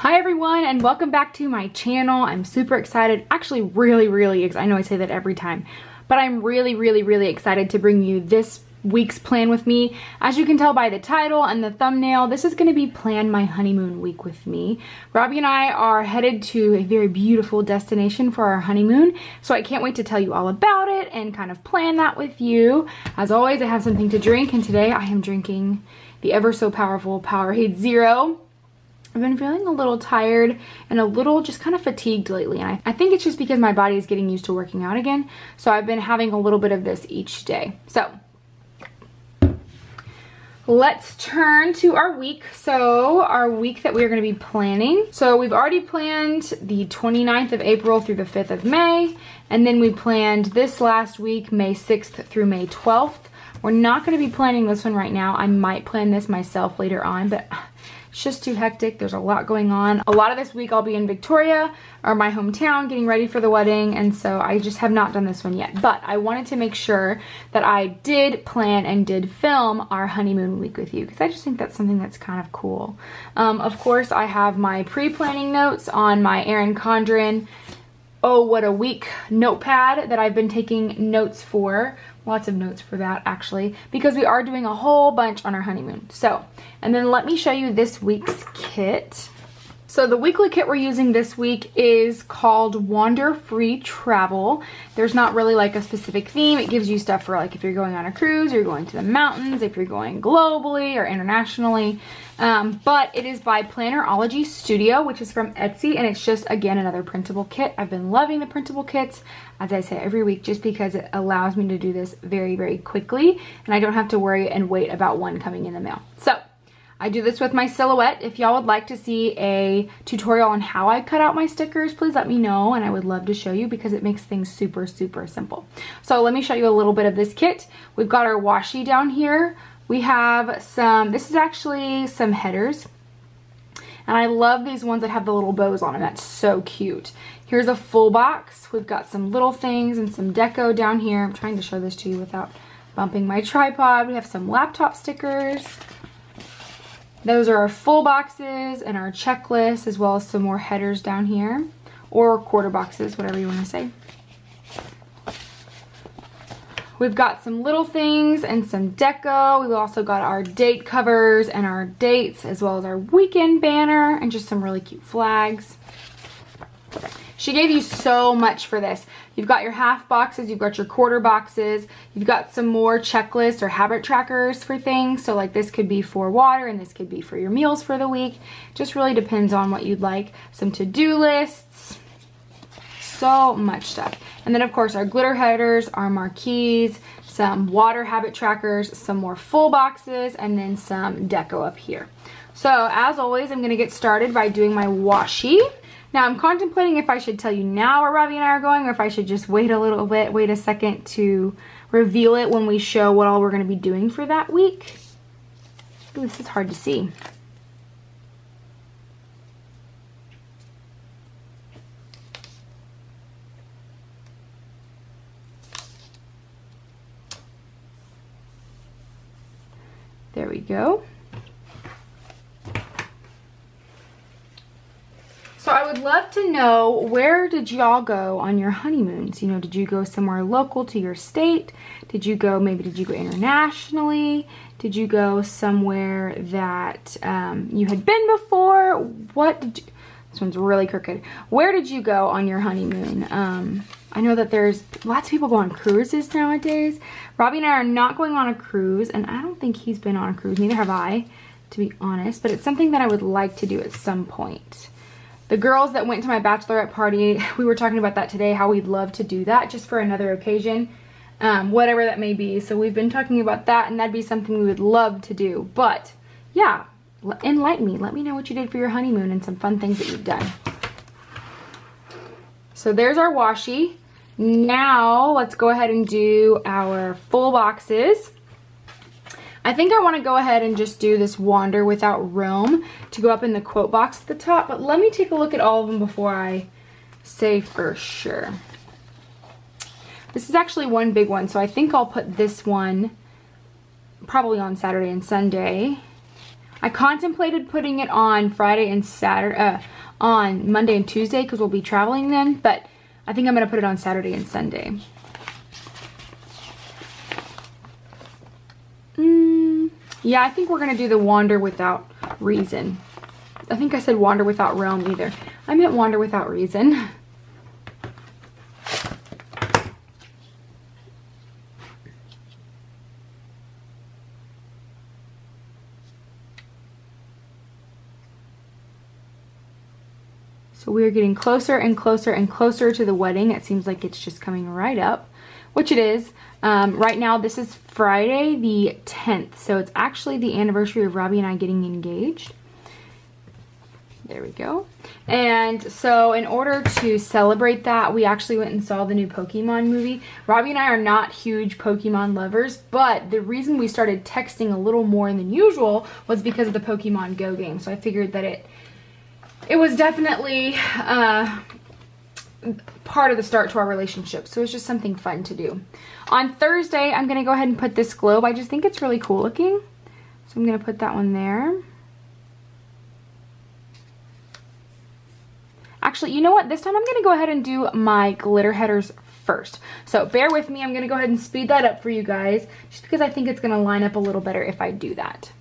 Hi everyone, and welcome back to my channel. I'm super excited, actually really excited. I know I say that every time, but I'm really excited to bring you this week's plan with me. As you can tell by the title and the thumbnail, this is going to be Plan My Honeymoon Week with me. Robbie and I are headed to a very beautiful destination for our honeymoon, so I can't wait to tell you all about it and kind of plan that with you. As always, I have something to drink, and today I am drinking the ever so powerful Powerade Zero. I've been feeling a little tired and a little just kind of fatigued lately, and I think it's just because my body is getting used to working out again, so I've been having a little bit of this each day. So let's turn to our week. So our week that we're going to be planning. So we've already planned the 29th of April through the 5th of May, and then we planned this last week, May 6th through May 12th. We're not going to be planning this one right now. I might plan this myself later on, but it's just too hectic. There's a lot going on. A lot of this week I'll be in Victoria, or my hometown, getting ready for the wedding, and so I just have not done this one yet. But I wanted to make sure that I did plan and did film our honeymoon week with you, because I just think that's something that's kind of cool. Of course, I have my pre-planning notes on my Erin Condren Oh What a Week notepad that I've been taking notes for. Lots of notes for that, actually, because we are doing a whole bunch on our honeymoon. So, and then let me show you this week's kit. So the weekly kit we're using this week is called Wander Free Travel. There's not really like a specific theme. It gives you stuff for like if you're going on a cruise, you're going to the mountains, if you're going globally or internationally. But it is by Plannerology Studio, which is from Etsy, and it's just, again, another printable kit. I've been loving the printable kits, as I say every week, just because it allows me to do this very quickly, and I don't have to worry and wait about one coming in the mail. So I do this with my silhouette. If y'all would like to see a tutorial on how I cut out my stickers, please let me know, and I would love to show you because it makes things super simple. So let me show you a little bit of this kit. We've got our washi down here. We have some, this is actually some headers, and I love these ones that have the little bows on them. That's so cute. Here's a full box. We've got some little things and some deco down here. I'm trying to show this to you without bumping my tripod. We have some laptop stickers. Those are our full boxes and our checklist, as well as some more headers down here, or quarter boxes, whatever you want to say. We've got some little things and some deco. We've also got our date covers and our dates, as well as our weekend banner and just some really cute flags. She gave you so much for this. You've got your half boxes, you've got your quarter boxes, you've got some more checklists or habit trackers for things. So like this could be for water and this could be for your meals for the week. Just really depends on what you'd like. Some to-do lists, so much stuff. And then of course our glitter headers, our marquees, some water habit trackers, some more full boxes, and then some deco up here. So as always, I'm gonna get started by doing my washi. Now I'm contemplating if I should tell you now where Robbie and I are going, or if I should just wait a little bit, wait a second to reveal it when we show what all we're gonna be doing for that week. Ooh, this is hard to see. There we go. So I would love to know, where did y'all go on your honeymoons? You know, did you go somewhere local to your state? Did you go internationally? Did you go somewhere that you had been before? What did you, this one's really crooked. Where did you go on your honeymoon? I know that there's lots of people go on cruises nowadays. Robbie and I are not going on a cruise, and I don't think he's been on a cruise, neither have I, to be honest, but it's something that I would like to do at some point. The girls that went to my bachelorette party, we were talking about that today, how we'd love to do that just for another occasion, whatever that may be. So we've been talking about that, and that'd be something we would love to do. But yeah, enlighten me. Let me know what you did for your honeymoon and some fun things that you've done. So there's our washi. Now let's go ahead and do our full boxes. I think I want to go ahead and just do this Wander Without Roam to go up in the quote box at the top, but let me take a look at all of them before I say for sure. This is actually one big one, so I think I'll put this one probably on Saturday and Sunday. I contemplated putting it on Friday and Saturday, on Monday and Tuesday because we'll be traveling then, but I think I'm going to put it on Saturday and Sunday. Yeah, I think we're going to do the Wander Without Reason. I think I said Wander Without Realm either. I meant Wander Without Reason. So we're getting closer and closer and closer to the wedding. It seems like it's just coming right up, which it is. Right now, this is Friday the 10th. So it's actually the anniversary of Robbie and I getting engaged. There we go. And so in order to celebrate that, we actually went and saw the new Pokemon movie. Robbie and I are not huge Pokemon lovers, but the reason we started texting a little more than usual was because of the Pokemon Go game. So I figured that it was definitely part of the start to our relationship. So it's just something fun to do. On Thursday, I'm going to go ahead and put this globe. I just think it's really cool looking. So I'm going to put that one there. Actually, you know what? This time I'm going to go ahead and do my glitter headers first. So bear with me. I'm going to go ahead and speed that up for you guys just because I think it's going to line up a little better if I do that.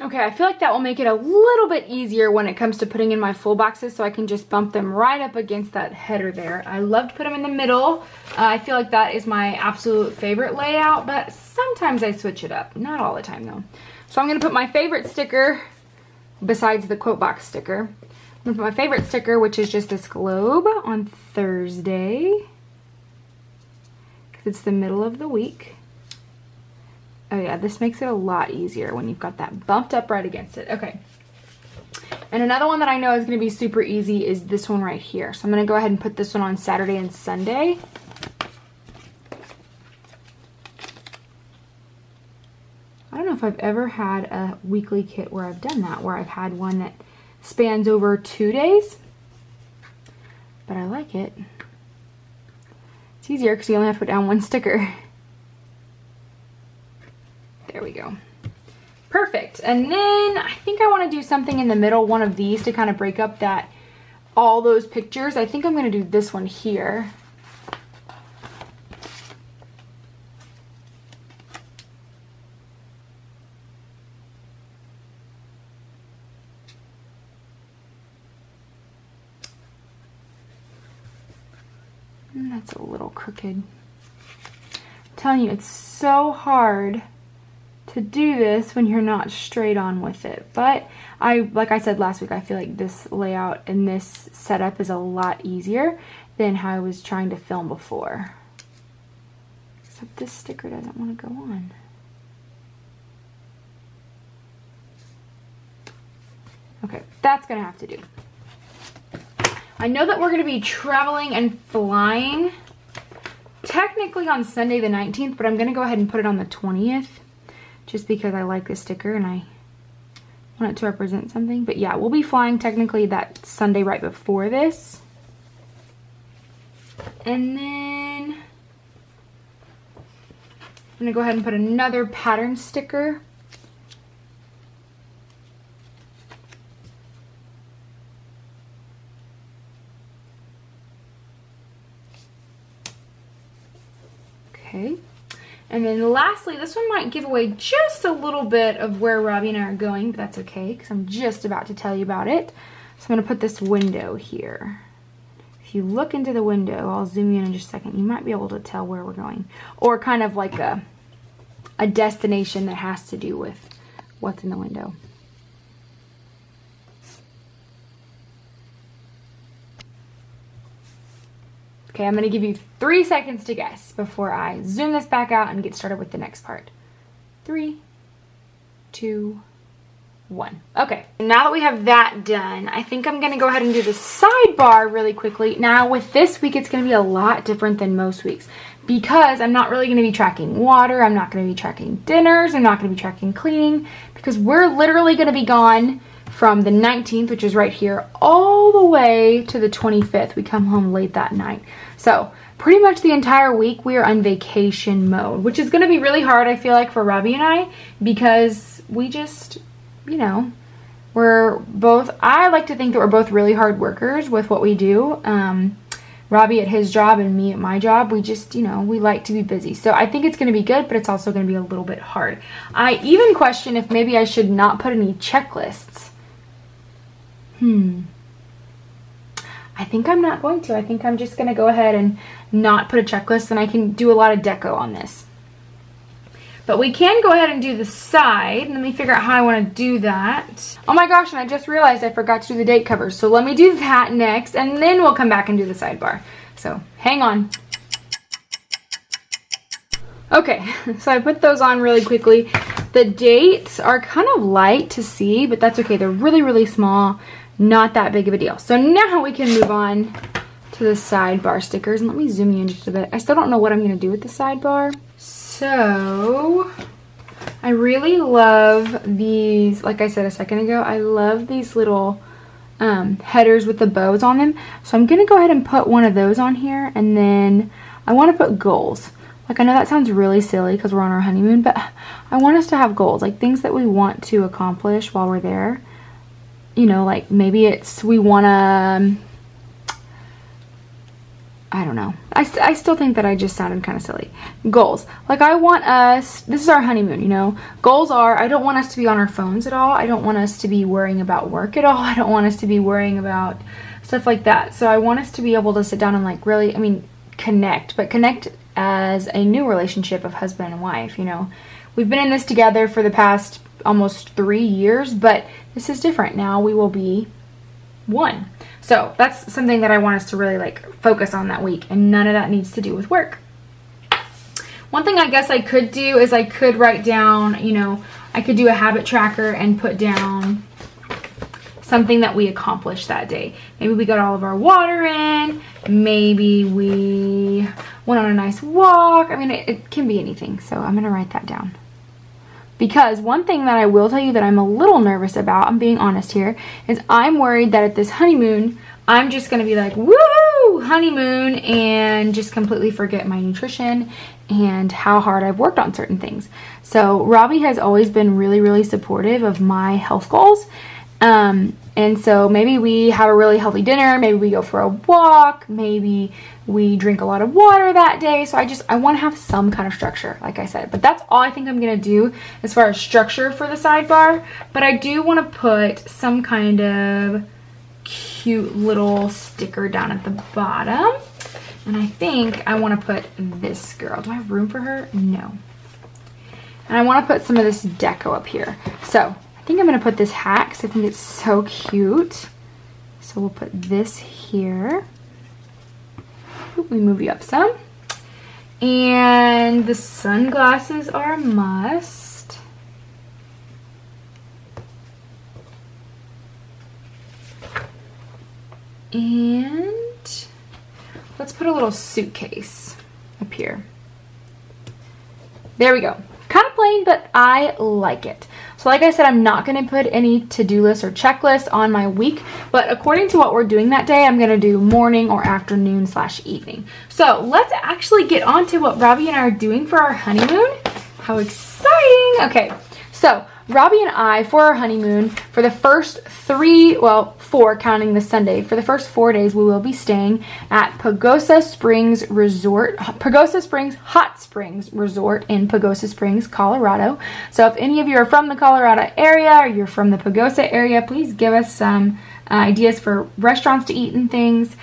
Okay, I feel like that will make it a little bit easier when it comes to putting in my full boxes, so I can just bump them right up against that header there. I love to put them in the middle. I feel like that is my absolute favorite layout, but sometimes I switch it up. Not all the time though. So I'm going to put my favorite sticker, besides the quote box sticker. I'm going to put my favorite sticker, which is just this globe, on Thursday, because it's the middle of the week. Oh yeah, this makes it a lot easier when you've got that bumped up right against it. Okay. And another one that I know is going to be super easy is this one right here. So I'm going to go ahead and put this one on Saturday and Sunday. I don't know if I've ever had a weekly kit where I've done that, where I've had one that spans over 2 days. But I like it. It's easier because you only have to put down one sticker. There we go. Perfect. And then I think I want to do something in the middle, one of these, to kind of break up that all those pictures. I think I'm going to do this one here. And that's a little crooked. I'm telling you, it's so hard to do this when you're not straight on with it. But like I said last week, I feel like this layout and this setup is a lot easier than how I was trying to film before. Except this sticker doesn't want to go on. Okay, that's gonna have to do. I know that we're gonna be traveling and flying technically on Sunday the 19th, but I'm gonna go ahead and put it on the 20th. Just because I like this sticker and I want it to represent something. But yeah, we'll be flying technically that Sunday right before this. And then I'm going to go ahead and put another pattern sticker. And then lastly, this one might give away just a little bit of where Robbie and I are going, but that's okay because I'm just about to tell you about it. So I'm going to put this window here. If you look into the window, I'll zoom you in just a second, you might be able to tell where we're going. Or kind of like a destination that has to do with what's in the window. Okay, I'm going to give you 3 seconds to guess before I zoom this back out and get started with the next part. 3, 2, 1. Okay, now that we have that done, I think I'm going to go ahead and do the sidebar really quickly. Now with this week, it's going to be a lot different than most weeks because I'm not really going to be tracking water. I'm not going to be tracking dinners. I'm not going to be tracking cleaning because we're literally going to be gone from the 19th, which is right here, all the way to the 25th. We come home late that night. So pretty much the entire week we are on vacation mode, which is going to be really hard, I feel like, for Robbie and I, because we just, you know, we're both, I like to think that we're both really hard workers with what we do. Robbie at his job and me at my job, we just, you know, we like to be busy. So I think it's going to be good, but it's also going to be a little bit hard. I even question if maybe I should not put any checklists. I think I'm not going to. I think I'm just going to go ahead and not put a checklist, and I can do a lot of deco on this. But we can go ahead and do the side. Let me figure out how I want to do that. Oh my gosh, and I just realized I forgot to do the date covers. So let me do that next, and then we'll come back and do the sidebar. So hang on. Okay, so I put those on really quickly. The dates are kind of light to see, but that's okay. They're really, really small. Not that big of a deal. So now we can move on to the sidebar stickers. And let me zoom you in just a bit. I still don't know what I'm going to do with the sidebar. So I really love these. Like I said a second ago, I love these little headers with the bows on them. So I'm going to go ahead and put one of those on here. And then I want to put goals. Like, I know that sounds really silly because we're on our honeymoon, but I want us to have goals, like things that we want to accomplish while we're there. You know, like maybe it's we want to, I don't know. I still think that I just sounded kind of silly. Goals. Like, I want us, this is our honeymoon, you know. Goals are, I don't want us to be on our phones at all. I don't want us to be worrying about work at all. I don't want us to be worrying about stuff like that. So I want us to be able to sit down and like really, I mean, connect, but connect as a new relationship of husband and wife, you know. We've been in this together for the past almost 3 years, but this is different. Now we will be one. So that's something that I want us to really like focus on that week, and none of that needs to do with work. One thing I guess I could do is I could write down, you know, I could do a habit tracker and put down something that we accomplished that day. Maybe we got all of our water in. Maybe we went on a nice walk. I mean, it can be anything. So I'm going to write that down. Because one thing that I will tell you that I'm a little nervous about, I'm being honest here, is I'm worried that at this honeymoon, I'm just going to be like, woo, honeymoon, and just completely forget my nutrition and how hard I've worked on certain things. So Robbie has always been really, really supportive of my health goals. And so maybe we have a really healthy dinner, maybe we go for a walk, maybe we drink a lot of water that day. So I want to have some kind of structure, like I said, but that's all I think I'm going to do as far as structure for the sidebar. But I do want to put some kind of cute little sticker down at the bottom. And I think I want to put this girl. Do I have room for her? No. And I want to put some of this deco up here. So I think I'm going to put this hat because I think it's so cute. So we'll put this here. Oop, we move you up some. And the sunglasses are a must. And let's put a little suitcase up here. There we go. Kind of plain, but I like it. So like I said, I'm not going to put any to-do list or checklist on my week, but according to what we're doing that day, I'm going to do morning or afternoon / evening. So let's actually get on to what Robbie and I are doing for our honeymoon. How exciting! Okay, so Robbie and I, for our honeymoon, for the first 4 4, counting the Sunday. For the first 4 days, we will be staying at Pagosa Springs Hot Springs Resort in Pagosa Springs, Colorado. So if any of you are from the Colorado area or you're from the Pagosa area, please give us some ideas for restaurants to eat and things.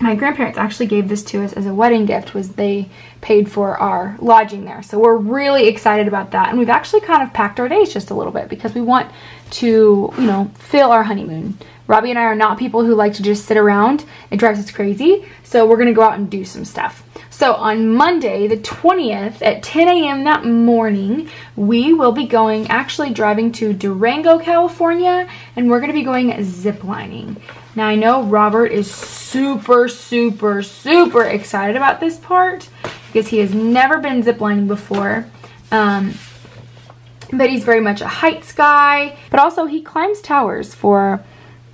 My grandparents actually gave this to us as a wedding gift, was they paid for our lodging there. So we're really excited about that. And we've actually kind of packed our days just a little bit because we want to, you know, fill our honeymoon. Robbie and I are not people who like to just sit around. It drives us crazy. So we're going to go out and do some stuff. So on Monday, the 20th at 10 a.m. that morning, we will be actually driving to Durango, California, and we're going to be going ziplining. Now, I know Robert is super, super, super excited about this part because he has never been ziplining before. But he's very much a heights guy. But also, he climbs towers for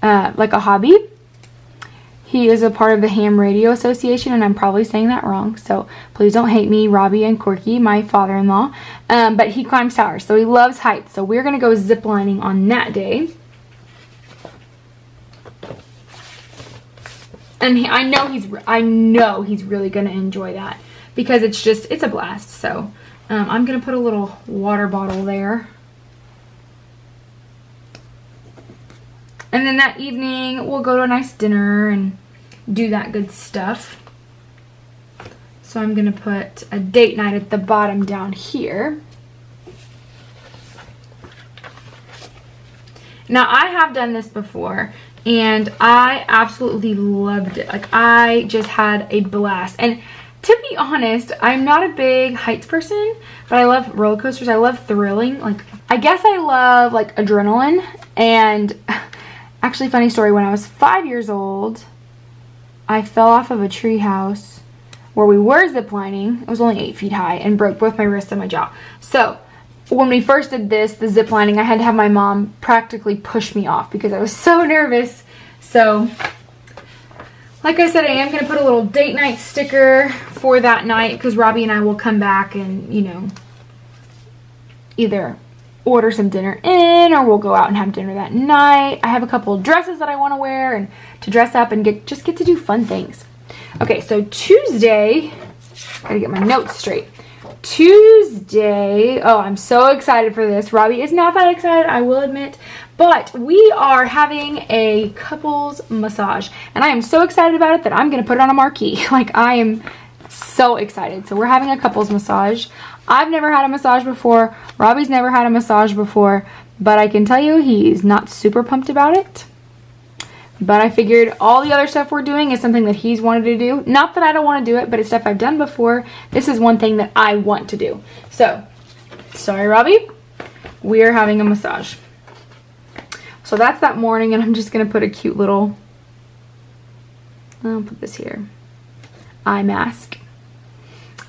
like a hobby. He is a part of the Ham Radio Association, and I'm probably saying that wrong. So please don't hate me, Robbie and Corky, my father-in-law. But he climbs towers, so he loves heights. So we're going to go ziplining on that day. And I know he's really going to enjoy that because it's a blast. So I'm going to put a little water bottle there. And then that evening, we'll go to a nice dinner and do that good stuff. So I'm going to put a date night at the bottom down here. Now, I have done this before, and I absolutely loved it. Like, I just had a blast. And to be honest, I'm not a big heights person, but I love roller coasters. I love thrilling. Like, I guess I love, like, adrenaline. And actually, funny story, when I was 5 years old, I fell off of a tree house where we were ziplining. It was only 8 feet high and broke both my wrists and my jaw. So when we first did this, the ziplining, I had to have my mom practically push me off because I was so nervous. So like I said, I am going to put a little date night sticker for that night because Robbie and I will come back and, you know, either order some dinner in or we'll go out and have dinner that night. I have a couple of dresses that I want to wear and to dress up and just get to do fun things. Okay, so Tuesday, gotta get my notes straight. Tuesday, oh, I'm so excited for this. Robbie is not that excited, I will admit, but we are having a couples massage, and I am so excited about it that I'm gonna put it on a marquee. Like, I am so excited. So we're having a couples massage. I've never had a massage before. Robbie's never had a massage before, but I can tell you he's not super pumped about it. But I figured all the other stuff we're doing is something that he's wanted to do. Not that I don't want to do it, but it's stuff I've done before. This is one thing that I want to do. So, sorry, Robbie. We are having a massage. So that's that morning, and I'm just going to put a cute little, I'll put this here, eye mask.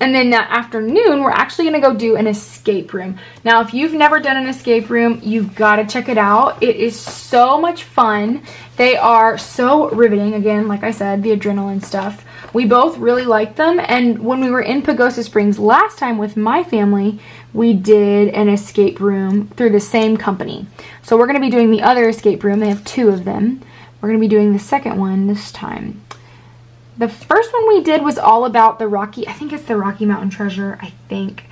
And then that afternoon, we're actually going to go do an escape room. Now, if you've never done an escape room, you've got to check it out. It is so much fun. They are so riveting. Again, like I said, the adrenaline stuff. We both really like them. And when we were in Pagosa Springs last time with my family, we did an escape room through the same company. So we're going to be doing the other escape room. They have 2 of them. We're going to be doing the second one this time. The first one we did was all about the Rocky, I think it's the Rocky Mountain Treasure, I think.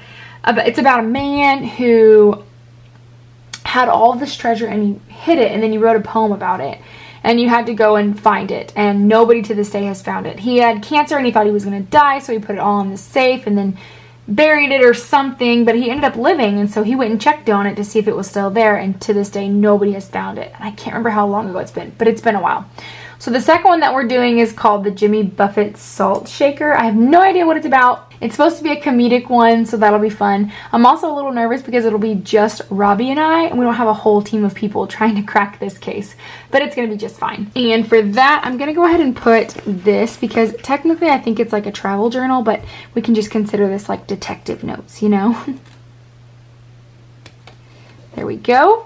It's about a man who had all of this treasure and he hid it, and then he wrote a poem about it. And you had to go and find it, and nobody to this day has found it. He had cancer and he thought he was going to die, so he put it all in the safe and then buried it or something, but he ended up living, and so he went and checked on it to see if it was still there, and to this day nobody has found it. And I can't remember how long ago it's been, but it's been a while. So the second one that we're doing is called the Jimmy Buffett Salt Shaker. I have no idea what it's about. It's supposed to be a comedic one, so that'll be fun. I'm also a little nervous because it'll be just Robbie and I, and we don't have a whole team of people trying to crack this case, but it's going to be just fine. And for that, I'm going to go ahead and put this because technically I think it's like a travel journal, but we can just consider this like detective notes, you know? There we go.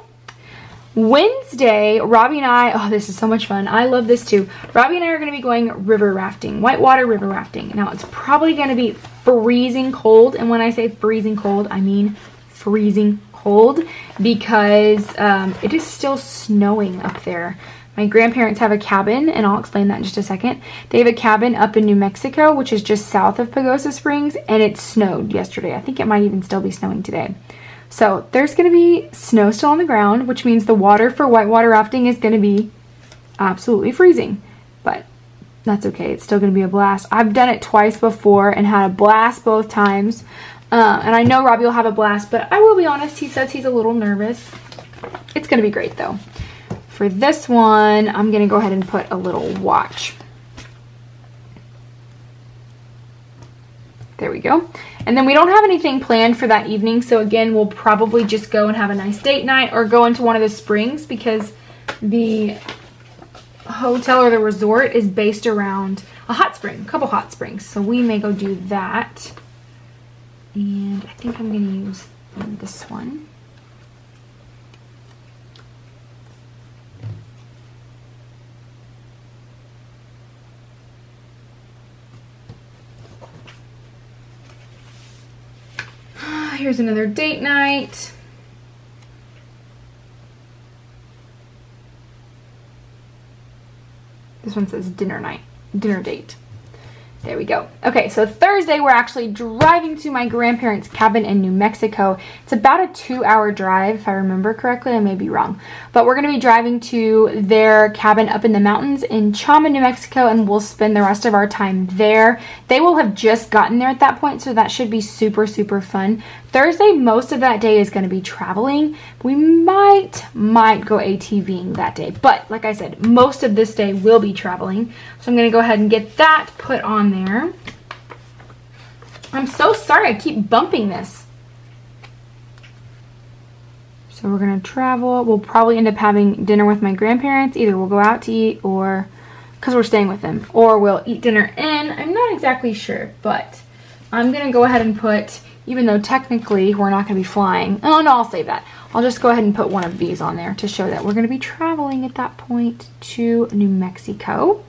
Wednesday, Robbie and I, oh, this is so much fun. I love this too. Robbie and I are going to be going river rafting, whitewater river rafting. Now, it's probably going to be freezing cold. And when I say freezing cold, I mean freezing cold because it is still snowing up there. My grandparents have a cabin, and I'll explain that in just a second. They have a cabin up in New Mexico, which is just south of Pagosa Springs, and it snowed yesterday. I think it might even still be snowing today. So there's going to be snow still on the ground, which means the water for whitewater rafting is going to be absolutely freezing. But that's okay. It's still going to be a blast. I've done it twice before and had a blast both times. And I know Robbie will have a blast, but I will be honest, he says he's a little nervous. It's going to be great though. For this one, I'm going to go ahead and put a little watch. There we go. And then we don't have anything planned for that evening. So again, we'll probably just go and have a nice date night or go into one of the springs because the hotel or the resort is based around a hot spring, a couple hot springs. So we may go do that. And I think I'm going to use this one. Here's another date night. This one says dinner night, dinner date. There we go. Okay, so Thursday we're actually driving to my grandparents' cabin in New Mexico. It's about a 2-hour drive, if I remember correctly. I may be wrong. But we're going to be driving to their cabin up in the mountains in Chama, New Mexico, and we'll spend the rest of our time there. They will have just gotten there at that point, so that should be super, super fun. Thursday, most of that day is going to be traveling. We might go ATVing that day. But like I said, most of this day will be traveling. So I'm going to go ahead and get that put on there. I'm so sorry. I keep bumping this. So we're going to travel. We'll probably end up having dinner with my grandparents. Either we'll go out to eat or because we're staying with them. Or we'll eat dinner in. I'm not exactly sure. But I'm going to go ahead and put... Even though technically we're not going to be flying. Oh, no, I'll save that. I'll just go ahead and put one of these on there to show that we're going to be traveling at that point to New Mexico.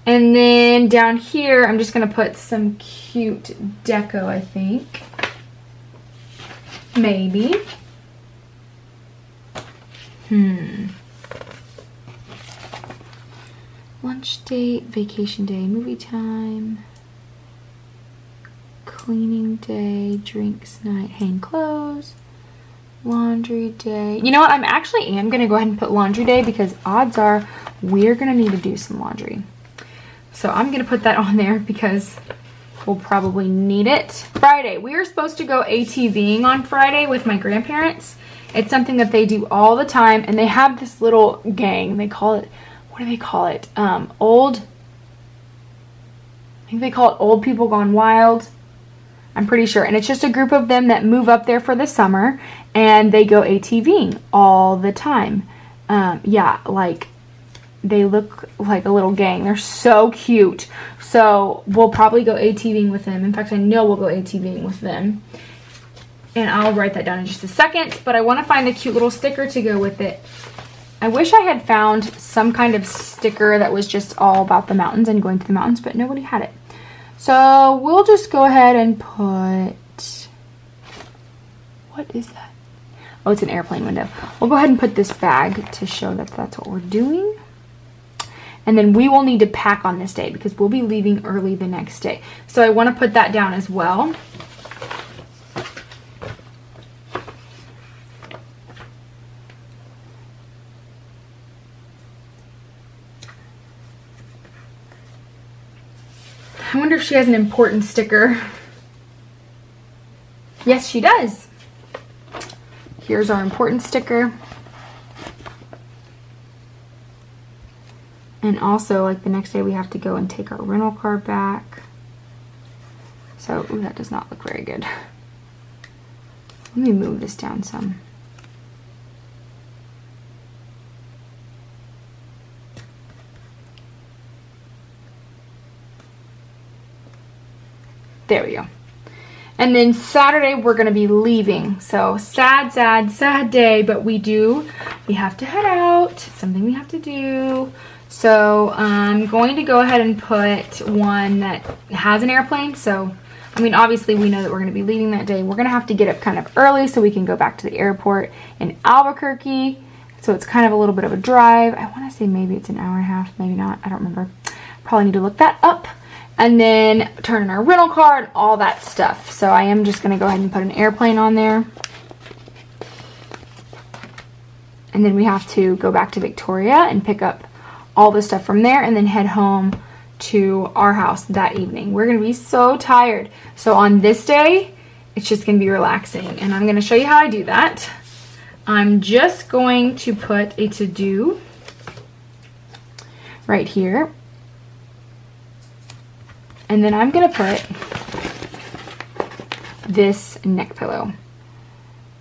And then down here, I'm just going to put some cute deco, I think. Maybe. Lunch date, vacation day, movie time. Cleaning day, drinks night, hang clothes, laundry day. You know what? I am going to go ahead and put laundry day because odds are we're going to need to do some laundry. So I'm going to put that on there because we'll probably need it. Friday. We are supposed to go ATVing on Friday with my grandparents. It's something that they do all the time, and they have this little gang. They call it, what do they call it? I think they call it Old People Gone Wild. I'm pretty sure. And it's just a group of them that move up there for the summer and they go ATVing all the time. Yeah, like they look like a little gang. They're so cute. So we'll probably go ATVing with them. In fact, I know we'll go ATVing with them. And I'll write that down in just a second. But I want to find a cute little sticker to go with it. I wish I had found some kind of sticker that was just all about the mountains and going to the mountains, but nobody had it. So we'll just go ahead and put, what is that? Oh, it's an airplane window. We'll go ahead and put this bag to show that that's what we're doing. And then we will need to pack on this day because we'll be leaving early the next day. So I want to put that down as well. I wonder if she has an important sticker. Yes, she does. Here's our important sticker. And also, like the next day we have to go and take our rental car back. So, ooh, that does not look very good. Let me move this down some. There we go. And then Saturday we're going to be leaving. So sad, sad, sad day, but we have to head out. It's something we have to do. So I'm going to go ahead and put one that has an airplane. So I mean, obviously we know that we're going to be leaving that day. We're going to have to get up kind of early so we can go back to the airport in Albuquerque. So it's kind of a little bit of a drive. I want to say maybe it's an hour and a half, maybe not. I don't remember. Probably need to look that up. And then turn in our rental car and all that stuff. So I am just going to go ahead and put an airplane on there. And then we have to go back to Victoria and pick up all the stuff from there and then head home to our house that evening. We're going to be so tired. So on this day, it's just going to be relaxing. And I'm going to show you how I do that. I'm just going to put a to-do right here. And then I'm going to put this neck pillow.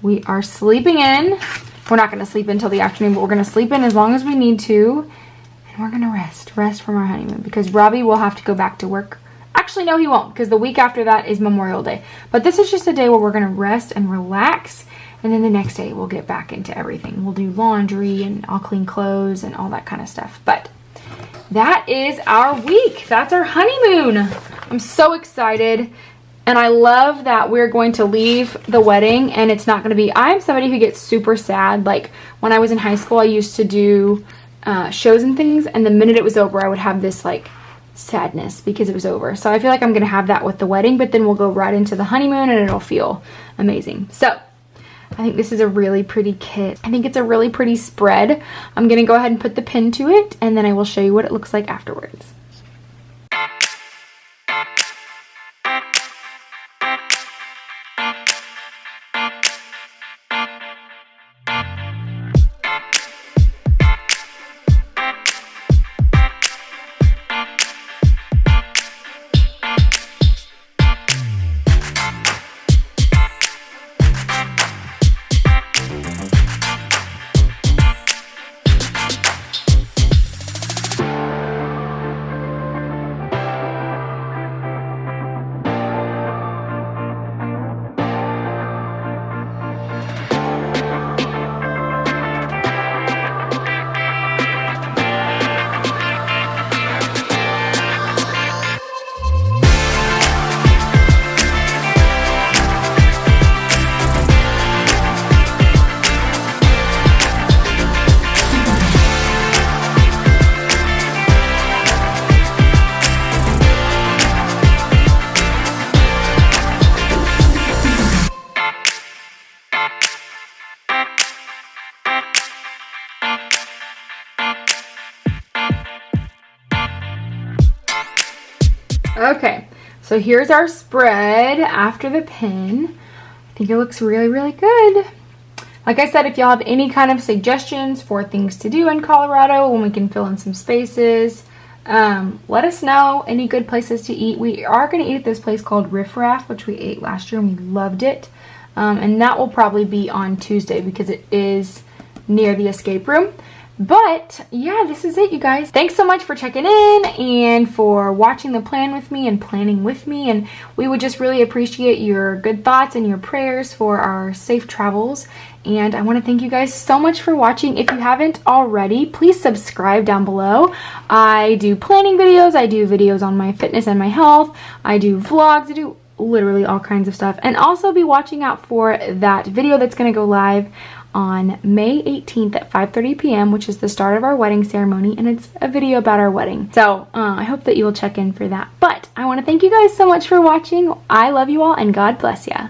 We are sleeping in. We're not going to sleep until the afternoon, but we're going to sleep in as long as we need to. And we're going to rest from our honeymoon because Robbie will have to go back to work. Actually, no, he won't because the week after that is Memorial Day. But this is just a day where we're going to rest and relax. And then the next day we'll get back into everything. We'll do laundry and I'll clean clothes and all that kind of stuff. But that is our week. That's our honeymoon. I'm so excited. And I love that we're going to leave the wedding and it's not going to be, I'm somebody who gets super sad. Like when I was in high school, I used to do shows and things. And the minute it was over, I would have this like sadness because it was over. So I feel like I'm going to have that with the wedding, but then we'll go right into the honeymoon and it'll feel amazing. So I think this is a really pretty kit. I think it's a really pretty spread. I'm going to go ahead and put the pin to it and then I will show you what it looks like afterwards. Okay, so here's our spread after the pin. I think it looks really, really good. Like I said, if y'all have any kind of suggestions for things to do in Colorado when we can fill in some spaces, let us know. Any good places to eat. We are going to eat at this place called Riff Raff, which we ate last year and we loved it. And that will probably be on Tuesday because it is near the escape room. But yeah, this is it, you guys. Thanks so much for checking in and for watching the plan with me and planning with me. And we would just really appreciate your good thoughts and your prayers for our safe travels. And I want to thank you guys so much for watching. If you haven't already, please subscribe down below. I do planning videos. I do videos on my fitness and my health. I do vlogs. I do literally all kinds of stuff. And also be watching out for that video that's going to go live on May 18th at 5:30 p.m., which is the start of our wedding ceremony, and it's a video about our wedding. So I hope that you will check in for that. But I want to thank you guys so much for watching. I love you all, and God bless ya.